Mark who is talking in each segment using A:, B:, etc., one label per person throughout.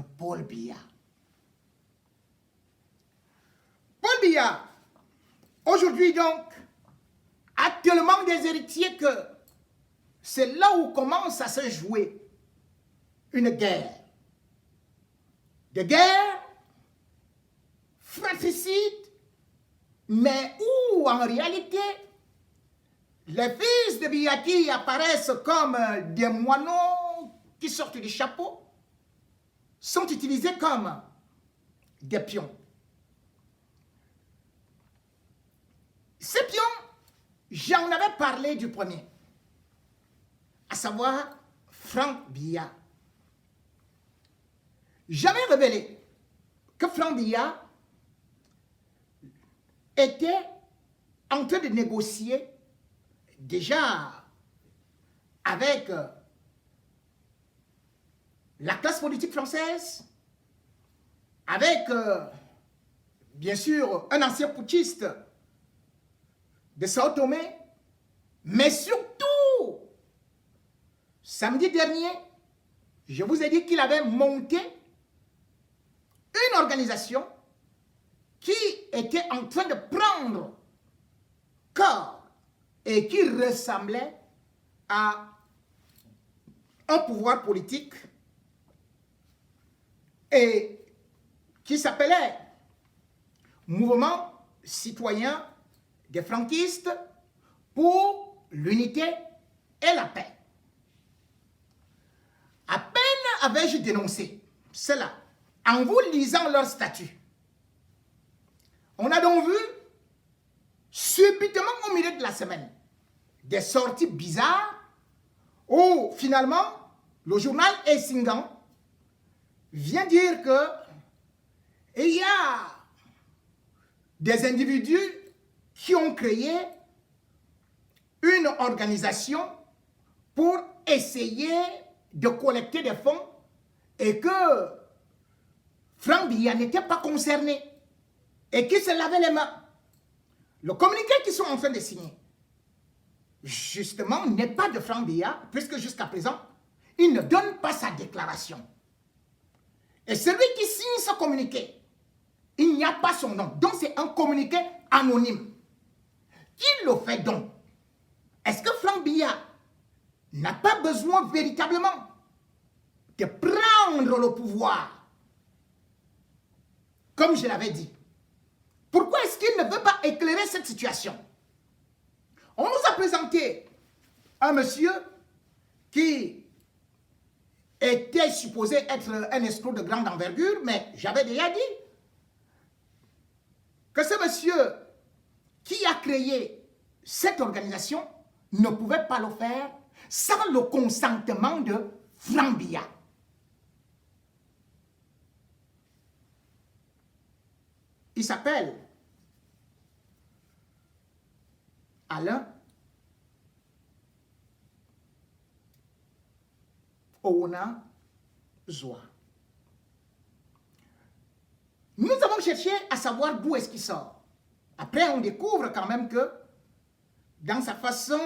A: de Paul Biya. Paul Biya, aujourd'hui donc, a tellement des héritiers que c'est là où commence à se jouer une guerre. Des guerres fratricides, mais où en réalité, les fils de Biya qui apparaissent comme des moineaux qui sortent du chapeau sont utilisés comme des pions. Ces pions, j'en avais parlé du premier, à savoir Franck Biya. J'avais révélé que Franck Biya était en train de négocier déjà avec la classe politique française, avec bien sûr un ancien putschiste de Sao Tomé, mais surtout, samedi dernier, je vous ai dit qu'il avait monté une organisation qui était en train de prendre corps et qui ressemblait à un pouvoir politique et qui s'appelait Mouvement citoyen des franquistes pour l'unité et la paix. À peine avais-je dénoncé cela en vous lisant leur statut. On a donc vu, subitement au milieu de la semaine, des sorties bizarres où finalement le journal Essingan vient dire que il y a des individus qui ont créé une organisation pour essayer de collecter des fonds et que Franck Biya n'était pas concerné et qu'il se lavait les mains. Le communiqué qu'ils sont en train de signer, justement, n'est pas de Franck Biya, puisque jusqu'à présent, il ne donne pas sa déclaration. Et celui qui signe ce communiqué, il n'y a pas son nom. Donc, c'est un communiqué anonyme. Qui le fait donc? Est-ce que Franck Biya n'a pas besoin véritablement de prendre le pouvoir? Comme je l'avais dit. Pourquoi est-ce qu'il ne veut pas éclairer cette situation? On nous a présenté un monsieur qui était supposé être un escroc de grande envergure, mais j'avais déjà dit que ce monsieur qui a créé cette organisation ne pouvait pas le faire sans le consentement de Franck Biya. Il s'appelle Alain Ouna Zoua. Nous avons cherché à savoir d'où est-ce qu'il sort. Après, on découvre quand même que dans sa façon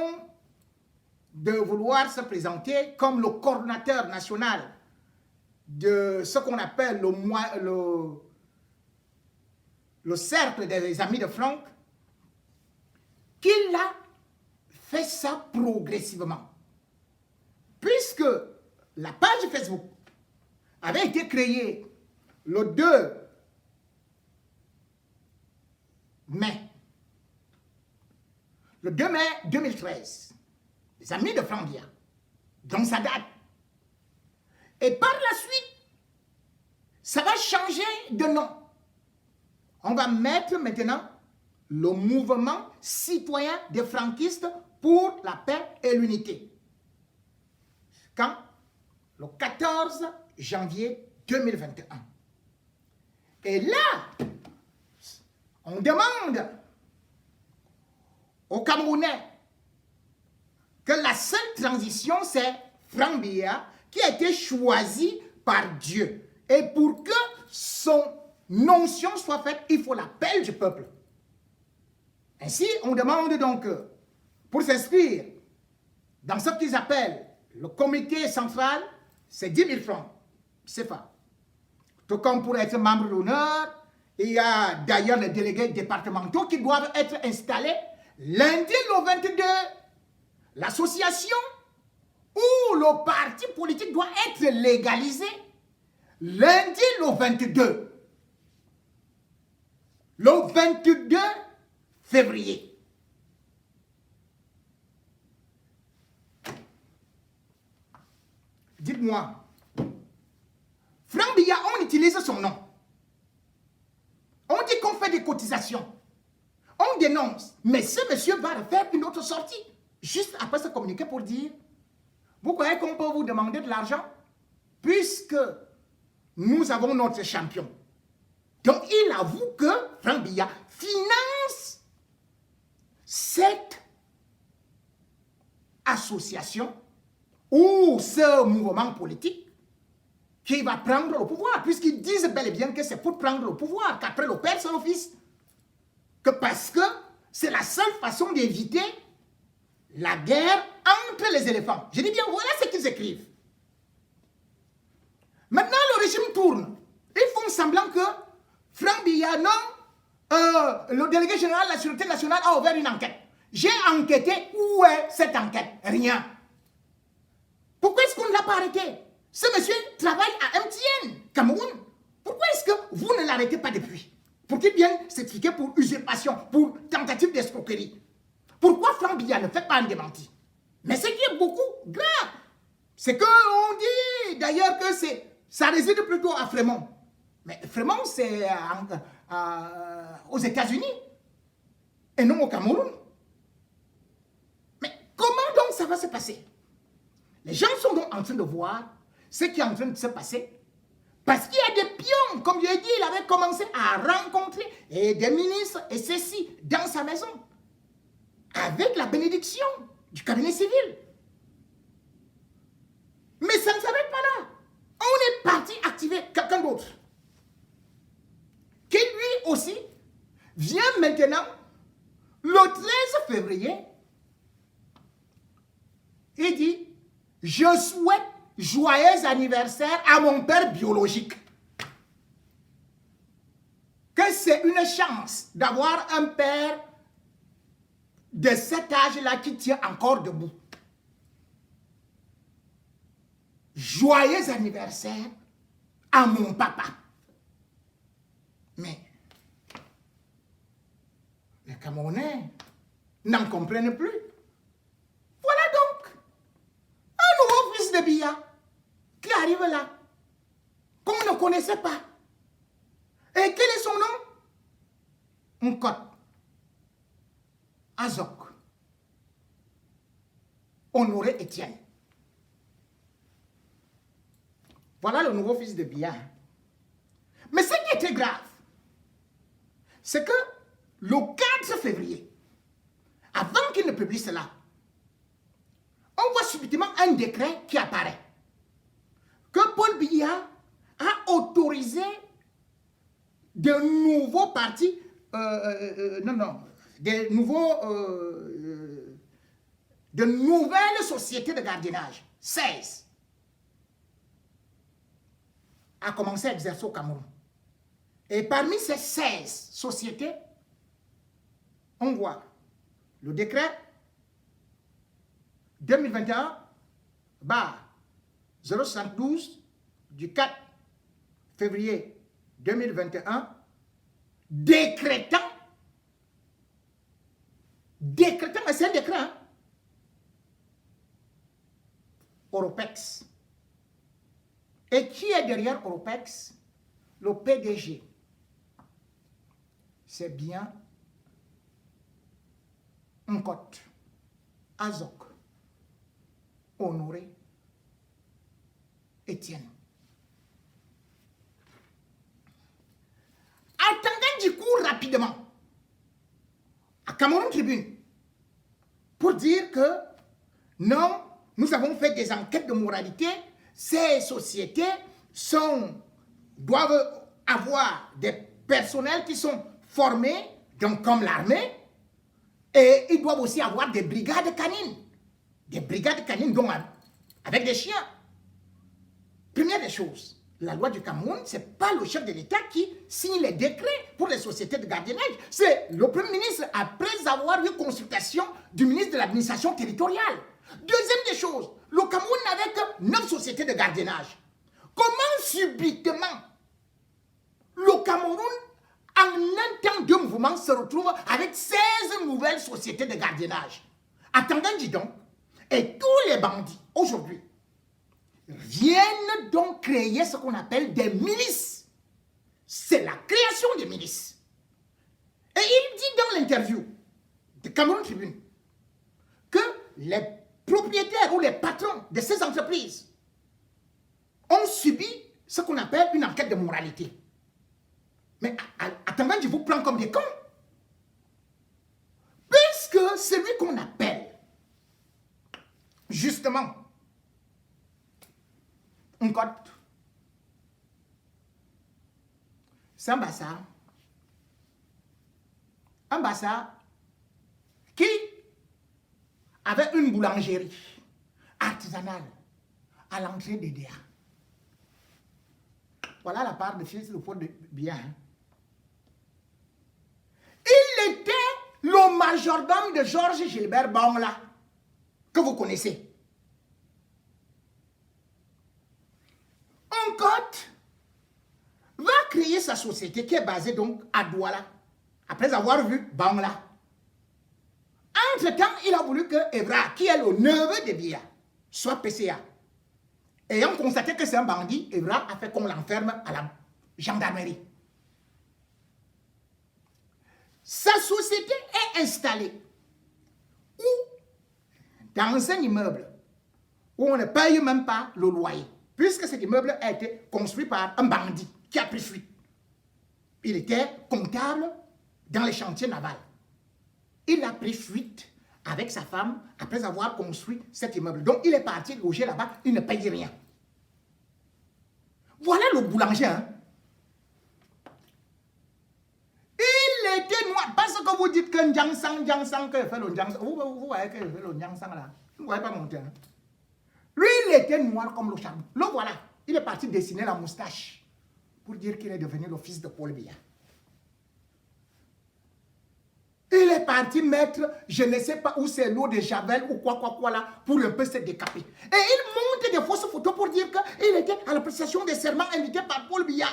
A: de vouloir se présenter comme le coordinateur national de ce qu'on appelle le cercle des amis de Franck, qu'il a fait ça progressivement. Puisque la page Facebook avait été créée le 2 mai. Le 2 mai 2013. Les amis de Franck Biya. Donc ça date. Et par la suite, ça va changer de nom. On va mettre maintenant le mouvement citoyen des franquistes pour la paix et l'unité. Quand? Le 14 janvier 2021. Et là, on demande aux Camerounais que la seule transition, c'est Franck Biya qui a été choisi par Dieu. Et pour que son notion soit faite, il faut l'appel du peuple. Ainsi, on demande donc, pour s'inscrire dans ce qu'ils appellent le comité central, c'est 10 000 francs, c'est pas. tout comme pour être membre d'honneur. Il y a d'ailleurs les délégués départementaux qui doivent être installés lundi le 22. L'association ou le parti politique doit être légalisé lundi le 22. Le 22 février. Dites-moi, Franck Biya, on utilise son nom. On dit qu'on fait des cotisations. On dénonce. Mais ce monsieur va faire une autre sortie. Juste après se communiquer pour dire, vous croyez qu'on peut vous demander de l'argent? Puisque nous avons notre champion. Donc il avoue que Franck Biya finance cette association ou ce mouvement politique qui va prendre le pouvoir, puisqu'ils disent bel et bien que c'est pour prendre le pouvoir, qu'après le père c'est le fils. Que parce que c'est la seule façon d'éviter la guerre entre les éléphants. Je dis bien, voilà ce qu'ils écrivent. Maintenant, le régime tourne. Ils font semblant que Franck Biya, non, le délégué général de la Sûreté nationale a ouvert une enquête. J'ai enquêté. Où est cette enquête? Rien. Pourquoi est-ce qu'on ne l'a pas arrêté? Ce monsieur travaille à MTN, Cameroun. Pourquoi est-ce que vous ne l'arrêtez pas depuis? Pour qu'il vienne s'expliquer pour usurpation, pour tentative d'escroquerie. Pourquoi Franck Biya ne fait pas un démenti? Mais ce qui est beaucoup grave, c'est qu'on dit d'ailleurs que ça réside plutôt à Fremont. Mais Fremont, c'est aux États-Unis et non au Cameroun. Mais comment donc ça va se passer? Les gens sont donc en train de voir ce qui est en train de se passer. Parce qu'il y a des pions, comme je l'ai dit, il avait commencé à rencontrer des ministres et ceci dans sa maison. Avec la bénédiction du cabinet civil. Mais ça ne s'arrête pas là. On est parti activer quelqu'un d'autre. Qui lui aussi vient maintenant, le 13 février, il dit, je souhaite joyeux anniversaire à mon père biologique. Que c'est une chance d'avoir un père de cet âge-là qui tient encore debout. Joyeux anniversaire à mon papa. Mais les Camerounais n'en comprennent plus. Voilà donc un nouveau fils de Biya qui arrive là, qu'on ne connaissait pas. Et quel est son nom? Nkot Azok Honoré Etienne. Voilà le nouveau fils de Biya. Mais ce qui était grave, c'est que le 4 février, avant qu'il ne publie cela, on voit subitement un décret qui apparaît. Que Paul Biya a autorisé de nouveaux partis, de nouvelles sociétés de gardiennage, 16, a commencé à exercer au Cameroun. Et parmi ces 16 sociétés, on voit le décret 2021-072 du 4 février 2021 décrétant, mais c'est un décret, hein, Oropex. Et qui est derrière Oropex? Le PDG. C'est bien Nkot Azok Honoré Etienne. Attendant du coup rapidement à Cameroun Tribune pour dire que non, nous avons fait des enquêtes de moralité, ces sociétés doivent avoir des personnels qui sont formés, donc comme l'armée, et ils doivent aussi avoir des brigades canines. Des brigades canines, donc avec des chiens. Première des choses, la loi du Cameroun, ce n'est pas le chef de l'État qui signe les décrets pour les sociétés de gardiennage. C'est le Premier ministre, après avoir eu consultation du ministre de l'administration territoriale. Deuxième des choses, le Cameroun n'avait que 9 sociétés de gardiennage. Comment subitement le Cameroun, en un temps de mouvement, se retrouve avec 16 nouvelles sociétés de gardiennage? Attendons, dis donc, et tous les bandits, aujourd'hui, viennent donc créer ce qu'on appelle des milices. C'est la création des milices. Et il dit dans l'interview de Cameroun Tribune que les propriétaires ou les patrons de ces entreprises ont subi ce qu'on appelle une enquête de moralité. Mais attendant, je vous prends comme des cons. Puisque celui qu'on appelle, justement, un code, c'est un bassard. Un bassard qui avait une boulangerie artisanale à l'entrée des DA. Voilà la part de fils de pot de bien. Hein. Il était le majordome de Georges Gilbert Bangla, que vous connaissez. Oncote va créer sa société qui est basée donc à Douala, après avoir vu Bangla. Entre-temps, il a voulu que Evra, qui est le neveu de Bia, soit PCA. Ayant constaté que c'est un bandit, Evra a fait qu'on l'enferme à la gendarmerie. Sa société est installée dans un immeuble où on ne paye même pas le loyer, puisque cet immeuble a été construit par un bandit qui a pris fuite. Il était comptable dans les chantiers navals. Il a pris fuite avec sa femme après avoir construit cet immeuble. Donc il est parti loger là-bas, il ne paye rien. Voilà le boulanger. Hein? Il était noir. Parce que vous dites que Ndiangsang, que fait le Ndiangsang. Vous voyez que fait le Ndiangsang là. Vous ne voyez pas monter. Hein? Lui, il était noir comme le charbon. Le voilà. Il est parti dessiner la moustache pour dire qu'il est devenu le fils de Paul Biya. Il est parti mettre, je ne sais pas où c'est l'eau de Javel ou quoi là, pour un peu se décaper. Et il monte des fausses photos pour dire qu'il était à la prestation des serments invité par Paul Biya.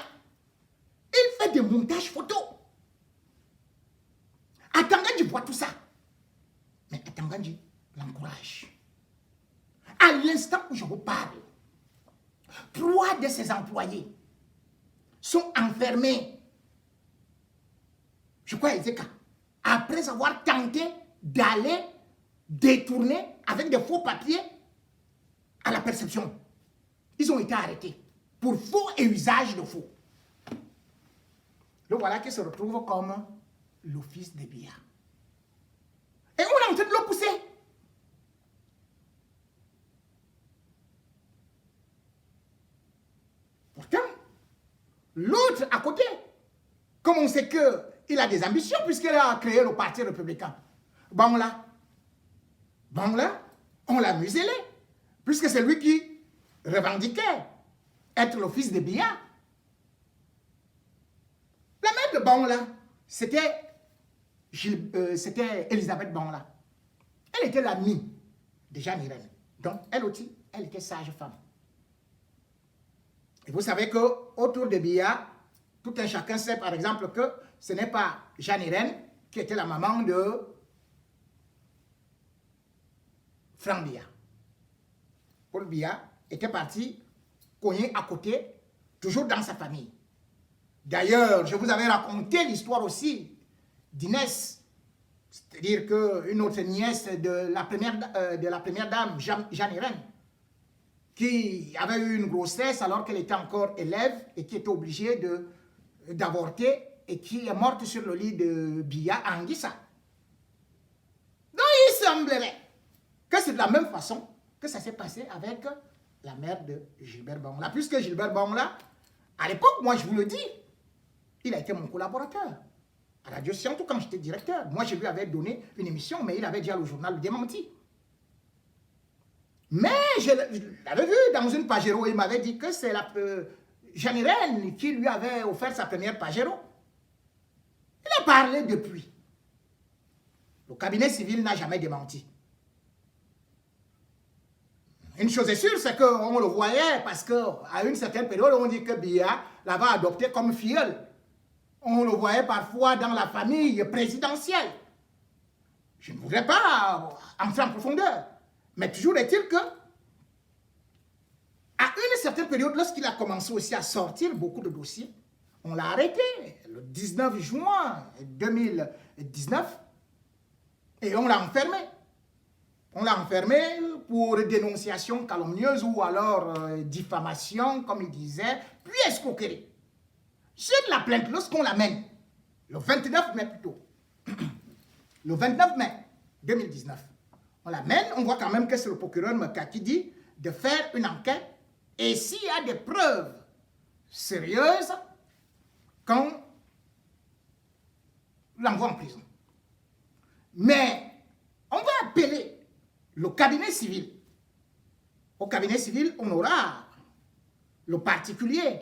A: Il fait des montages photos. Atangandji voit tout ça. Mais Atangandji l'encourage. À l'instant où je vous parle, 3 de ses employés sont enfermés. Je crois Ezeka. Après avoir tenté d'aller détourner avec des faux papiers à la perception. Ils ont été arrêtés pour faux et usage de faux. Le voilà qui se retrouve comme le fils de Biya. Et on est en train de le pousser. Pourtant, l'autre à côté, comme on sait qu'il a des ambitions puisqu'il a créé le parti républicain. Bangla, on l'a muselé, puisque c'est lui qui revendiquait être le fils de Biya. La mère de Bangla, c'était Elisabeth Bangla. Elle était l'amie de Jeanne Irène. Donc, elle aussi, elle était sage-femme. Et vous savez qu'autour de Biya, tout un chacun sait par exemple que ce n'est pas Jeanne Irène qui était la maman de Franck Biya. Paul Biya était parti cogner à côté, toujours dans sa famille. D'ailleurs, je vous avais raconté l'histoire aussi d'Inès, c'est-à-dire qu'une autre nièce de la première dame, Jeanne Irène, qui avait eu une grossesse alors qu'elle était encore élève et qui était obligée d'avorter et qui est morte sur le lit de Biya à Anguissa. Donc il semblerait que c'est de la même façon que ça s'est passé avec la mère de Gilbert Bangla. Puisque Gilbert Bangla, à l'époque, moi je vous le dis, il a été mon collaborateur. À Radio Scientou quand j'étais directeur. Moi je lui avais donné une émission, mais il avait déjà le journal démenti. Mais je l'avais vu dans une pagero, il m'avait dit que c'est Jeanne qui lui avait offert sa première Pajero. Il a parlé depuis. Le cabinet civil n'a jamais démenti. Une chose est sûre, c'est qu'on le voyait parce qu'à une certaine période, on dit que Biya l'avait adopté comme filleul. On le voyait parfois dans la famille présidentielle. Je ne voudrais pas entrer en profondeur. Mais toujours est-il que, à une certaine période, lorsqu'il a commencé aussi à sortir beaucoup de dossiers, on l'a arrêté le 19 juin 2019 et on l'a enfermé. On l'a enfermé pour dénonciation calomnieuse ou alors diffamation, comme il disait, puis escroquerie. Sur la plainte, lorsqu'on l'amène, le 29 mai plutôt, le 29 mai 2019, on l'amène, on voit quand même que c'est le procureur Meka qui dit de faire une enquête et s'il y a des preuves sérieuses, qu'on l'envoie en prison. Mais on va appeler le cabinet civil. Au cabinet civil, on aura le particulier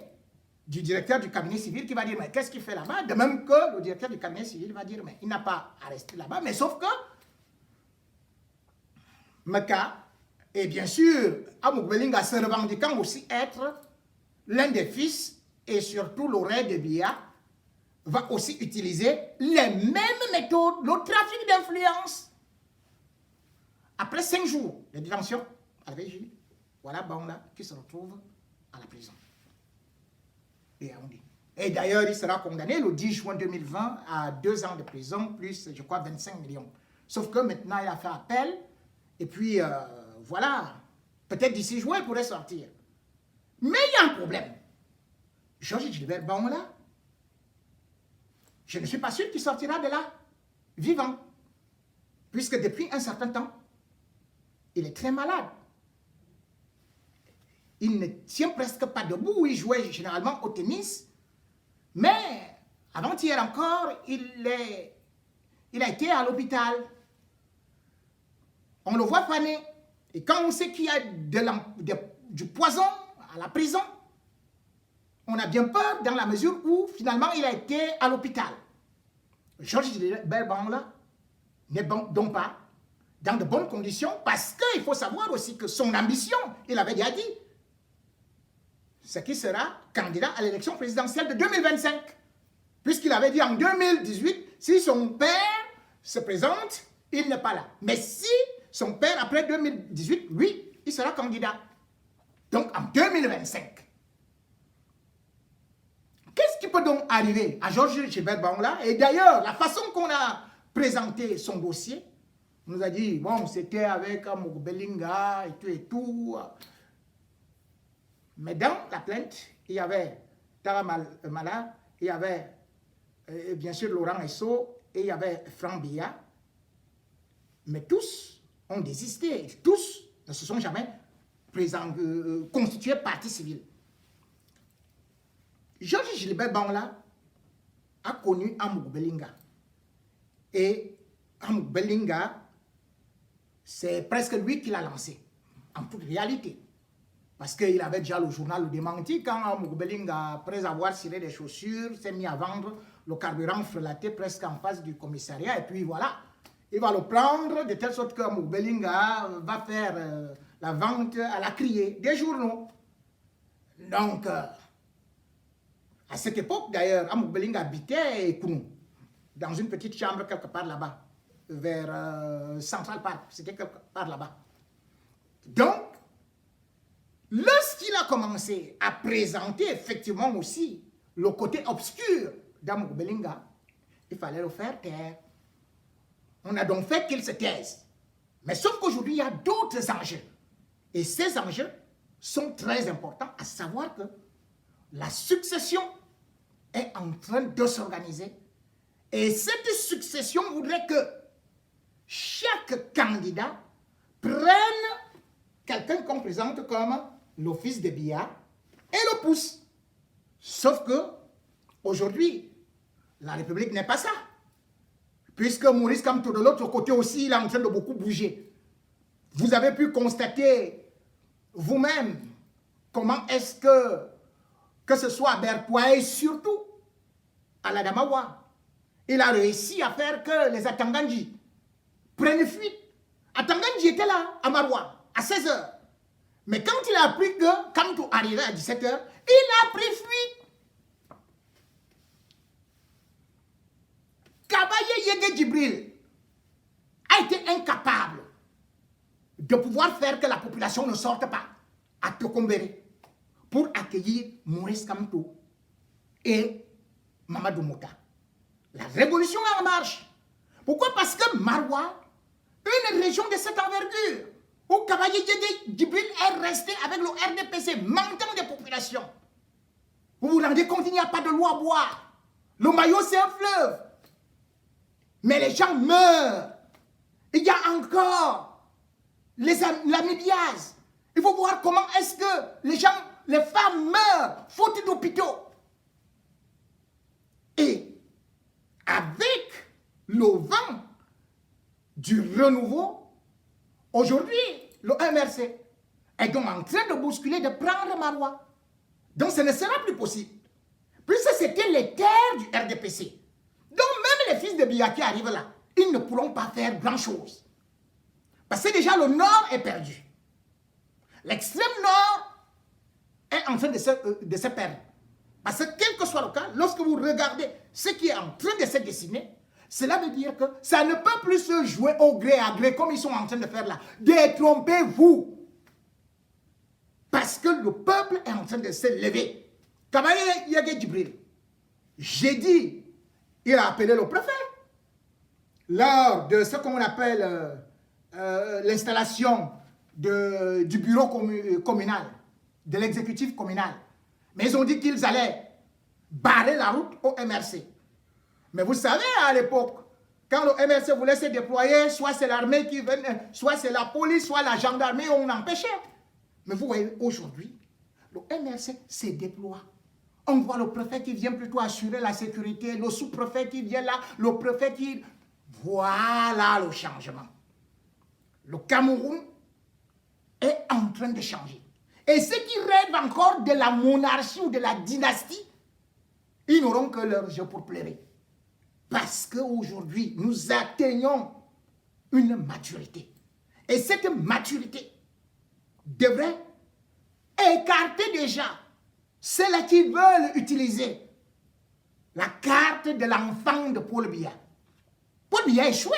A: du directeur du cabinet civil qui va dire, mais qu'est-ce qu'il fait là-bas? De même que le directeur du cabinet civil va dire, mais il n'a pas à rester là-bas. Mais sauf que Meka, et bien sûr, Amouk Bellinga se revendiquant aussi être l'un des fils et surtout l'oreille de Biya, va aussi utiliser les mêmes méthodes, le trafic d'influence. Après 5 jours de détention à la régie, voilà Bangla qui se retrouve à la prison. Et d'ailleurs, il sera condamné le 10 juin 2020 à 2 ans de prison, plus, je crois, 25 millions. Sauf que maintenant, il a fait appel, et puis, voilà, peut-être d'ici juin, il pourrait sortir. Mais il y a un problème. Georges Gilbert Bangla, je ne suis pas sûr qu'il sortira de là, vivant. Puisque depuis un certain temps, il est très malade. Il ne tient presque pas debout. Il jouait généralement au tennis. Mais avant-hier encore, il a été à l'hôpital. On le voit faner. Et quand on sait qu'il y a du poison à la prison, on a bien peur dans la mesure où finalement il a été à l'hôpital. Georges Gilbert Bangla n'est donc pas dans de bonnes conditions parce qu'il faut savoir aussi que son ambition, il avait déjà dit, c'est qu'il sera candidat à l'élection présidentielle de 2025. Puisqu'il avait dit en 2018, si son père se présente, il n'est pas là. Mais si son père, après 2018, lui, il sera candidat. Donc en 2025. Qu'est-ce qui peut donc arriver à Georges Gilbert Bangla? Et d'ailleurs, la façon qu'on a présenté son dossier, on nous a dit, bon, c'était avec Amouk Bellinga et tout. Mais dans la plainte, il y avait Tara Mala, il y avait bien sûr Laurent Esso et il y avait Franck Biya. Mais tous ont désisté. Tous ne se sont jamais constitués partie civile. Georges Gilbert Bangla a connu Amouk Bellinga. Et Amouk Bellinga, c'est presque lui qui l'a lancé, en toute réalité. Parce qu'il avait déjà le journal Le Démenti, quand Amouk Bellinga, après avoir ciré des chaussures, s'est mis à vendre le carburant frelaté presque en face du commissariat. Et puis voilà, il va le prendre de telle sorte qu'Amouk Bellinga va faire la vente à la criée des journaux. Donc, à cette époque d'ailleurs, Amouk Bellinga habitait Kounou, dans une petite chambre quelque part là-bas, vers Central Park, c'était quelque part là-bas. Donc, lorsqu'il a commencé à présenter effectivement aussi le côté obscur d'Amouk Bellinga, il fallait le faire taire. On a donc fait qu'il se taise. Mais sauf qu'aujourd'hui, il y a d'autres enjeux. Et ces enjeux sont très importants, à savoir que la succession est en train de s'organiser. Et cette succession voudrait que chaque candidat prenne quelqu'un qu'on présente comme le fils de Biya et le pousse. Sauf que aujourd'hui, la République n'est pas ça. Puisque Maurice Kamto de l'autre côté aussi, il est en train de beaucoup bouger. Vous avez pu constater vous-même comment est-ce que que ce soit à Berpois et surtout à la Damawa, il a réussi à faire que les Atangandji prennent fuite. Atangandji était là, à Maroua, à 16 h. Mais quand il a appris que Kamto arrivait à 17 h, il a pris fuite. Kabaye Yege Djibril a été incapable de pouvoir faire que la population ne sorte pas à Tokombéré pour accueillir Maurice Kamto et Mamadou Mouta. La révolution est en marche. Pourquoi? Parce que Maroua, une région de cette envergure, où Kabaye Yege Djibril est resté avec le RDPC, manquant de population. Vous vous rendez compte, il n'y a pas de l'eau à boire. Le Mayo, c'est un fleuve. Mais les gens meurent. Il y a encore l'amybiase. Il faut voir comment est-ce que les femmes meurent faute d'hôpitaux. Et avec le vent du renouveau, aujourd'hui, le MRC est donc en train de bousculer, de prendre Maroua. Donc ce ne sera plus possible. Puisque c'était les terres du RDPC. Donc même les fils de Biya qui arrivent là, ils ne pourront pas faire grand-chose. Parce que déjà le nord est perdu. L'extrême nord est en train de se perdre. Parce que quel que soit le cas, lorsque vous regardez ce qui est en train de se dessiner, cela veut dire que ça ne peut plus se jouer au gré à gré comme ils sont en train de faire là. Détrompez-vous. Parce que le peuple est en train de se lever. Kabaye Yege Djibril, j'ai dit, il a appelé le préfet lors de ce qu'on appelle l'installation du bureau communal, de l'exécutif communal. Mais ils ont dit qu'ils allaient barrer la route au MRC. Mais vous savez, à l'époque, quand le MRC voulait se déployer, soit c'est l'armée qui venait, soit c'est la police, soit la gendarmerie, on empêchait. Mais vous voyez, aujourd'hui, le MRC se déploie. On voit le préfet qui vient plutôt assurer la sécurité, le sous-préfet qui vient là, le préfet qui... Voilà le changement. Le Cameroun est en train de changer. Et ceux qui rêvent encore de la monarchie ou de la dynastie, ils n'auront que leur jeu pour pleurer. Parce qu'aujourd'hui, nous atteignons une maturité. Et cette maturité devrait écarter déjà ceux-là qui veulent utiliser la carte de l'enfant de Paul Biya. Paul Biya a échoué.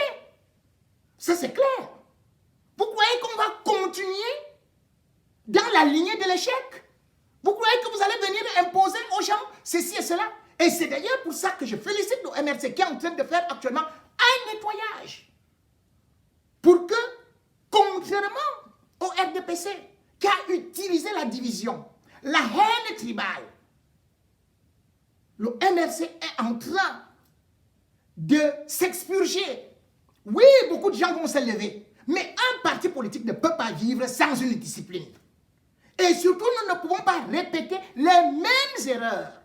A: Ça, c'est clair. Vous croyez qu'on va continuer dans la lignée de l'échec? Vous croyez que vous allez venir imposer aux gens ceci et cela? Et c'est d'ailleurs pour ça que je félicite le MRC qui est en train de faire actuellement un nettoyage. Pour que, contrairement au RDPC, qui a utilisé la division, la haine tribale, le MRC est en train de s'expurger. Oui, beaucoup de gens vont se lever. Mais un parti politique ne peut pas vivre sans une discipline. Et surtout, nous ne pouvons pas répéter les mêmes erreurs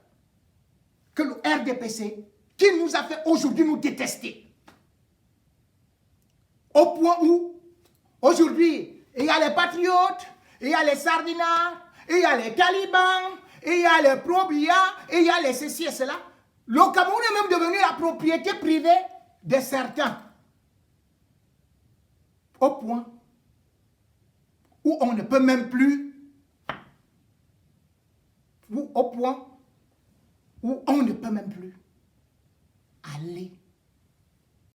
A: que le RDPC qui nous a fait aujourd'hui nous détester. Au point où, aujourd'hui, il y a les patriotes, il y a les sardinards, il y a les talibans, il y a les pro-Biya, il y a les ceci et cela. Le Cameroun est même devenu la propriété privée de certains. Au point où on ne peut même plus, au point où on ne peut même plus aller